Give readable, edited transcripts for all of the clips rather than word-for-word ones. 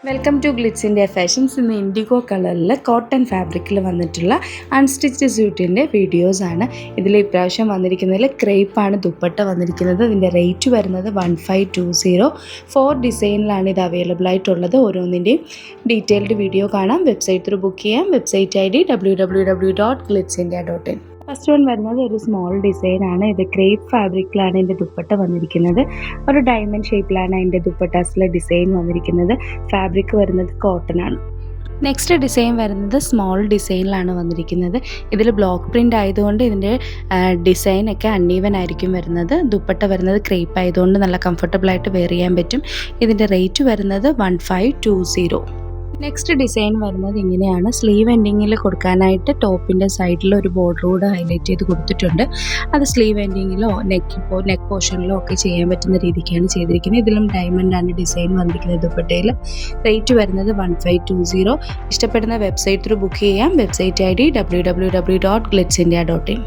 Welcome to Glitz India fashions. ഇന്ന് indigo കളറിൽ cotton ഫാബ്രിക്കിൽ വന്നിട്ടുള്ള അൺസ്റ്റിച്ച്ഡ് സ്യൂട്ടിൻ്റെ വീഡിയോസാണ്. ഇതിൽ ഇപ്രാവശ്യം വന്നിരിക്കുന്നതിൽ ക്രേപ്പാണ് ദുപ്പട്ട വന്നിരിക്കുന്നത്. ഇതിൻ്റെ റേറ്റ് വരുന്നത് 1520. 4 ഡിസൈനിലാണ് ഇത് അവൈലബിൾ ആയിട്ടുള്ളത്. ഓരോന്നിൻ്റെയും ഡീറ്റെയിൽഡ് വീഡിയോ കാണാം. വെബ്സൈറ്റ് ത്രൂ ബുക്ക് ചെയ്യാം. Website ID www.glitzindia.in. First one വരുന്നത് ഒരു സ്മോൾ ഡിസൈനാണ്. ഇത് ക്രേപ്പ് ഫാബ്രിക്കിലാണ് ഇതിൻ്റെ ദുപ്പട്ട വന്നിരിക്കുന്നത്. ഒരു ഡയമണ്ട് ഷേപ്പിലാണ് അതിൻ്റെ ദുപ്പട്ടാസിലെ ഡിസൈൻ വന്നിരിക്കുന്നത്. ഫാബ്രിക് വരുന്നത് കോട്ടൺ ആണ്. നെക്സ്റ്റ് ഡിസൈൻ വരുന്നത് സ്മോൾ ഡിസൈനിലാണ് വന്നിരിക്കുന്നത്. ഇതിൽ ബ്ലോക്ക് പ്രിൻ്റ് ആയതുകൊണ്ട് ഇതിൻ്റെ ഡിസൈനൊക്കെ അൺഈവൻ ആയിരിക്കും വരുന്നത്. ദുപ്പട്ട വരുന്നത് ക്രേപ്പ് ആയതുകൊണ്ട് നല്ല കംഫർട്ടബിളായിട്ട് വെയർ ചെയ്യാൻ പറ്റും. ഇതിൻ്റെ റേറ്റ് വരുന്നത് 1520. നെക്സ്റ്റ് ഡിസൈൻ വരുന്നത് ഇങ്ങനെയാണ്. സ്ലീവ് എൻഡിങ്ങിൽ കൊടുക്കാനായിട്ട് ടോപ്പിൻ്റെ സൈഡിൽ ഒരു ബോർഡർ കൂടെ ഹൈലൈറ്റ് ചെയ്ത് കൊടുത്തിട്ടുണ്ട്. അത് സ്ലീവ് എൻഡിങ്ങിലോ നെക്ക് പോർഷനിലോ ഒക്കെ ചെയ്യാൻ പറ്റുന്ന രീതിക്കാണ് ചെയ്തിരിക്കുന്നത്. ഇതിലും ഡയമണ്ടാണ് ഡിസൈൻ വന്നിരിക്കുന്നത്. ദുപ്പട്ടയിൽ റേറ്റ് വരുന്നത് 1520. ഇഷ്ടപ്പെടുന്ന വെബ്സൈറ്റ് ത്രൂ ബുക്ക് ചെയ്യാം. Website ID www.glitzindia.in.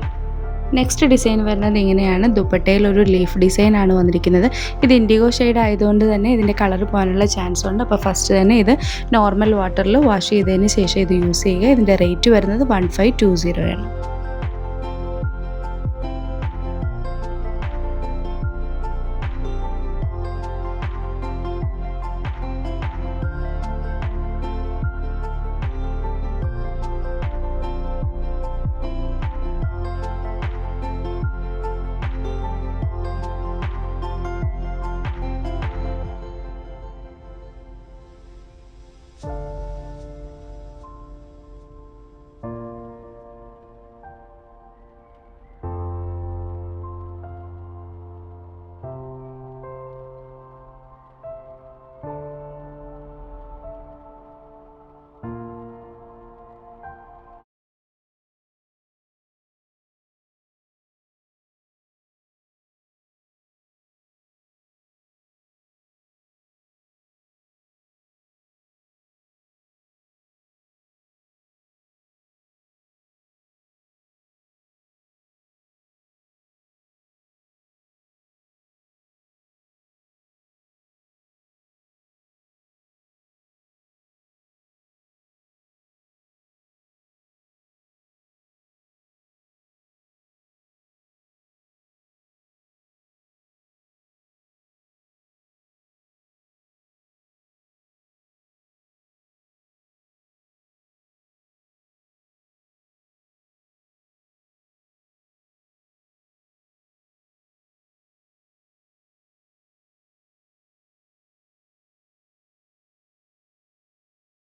Next design വരുന്നത് ഇങ്ങനെയാണ്. ദുപ്പട്ടയിൽ ഒരു ലീഫ് ഡിസൈനാണ് വന്നിരിക്കുന്നത്. ഇത് ഇൻഡിഗോ ഷെയ്ഡ് ആയതുകൊണ്ട് തന്നെ ഇതിൻ്റെ കളർ പോകാനുള്ള ചാൻസ് ഉണ്ട്. അപ്പോൾ ഫസ്റ്റ് തന്നെ ഇത് നോർമൽ വാട്ടറിൽ വാഷ് ചെയ്തതിന് ശേഷം ഇത് യൂസ് ചെയ്യുക. ഇതിൻ്റെ റേറ്റ് വരുന്നത് 1520 ആണ്.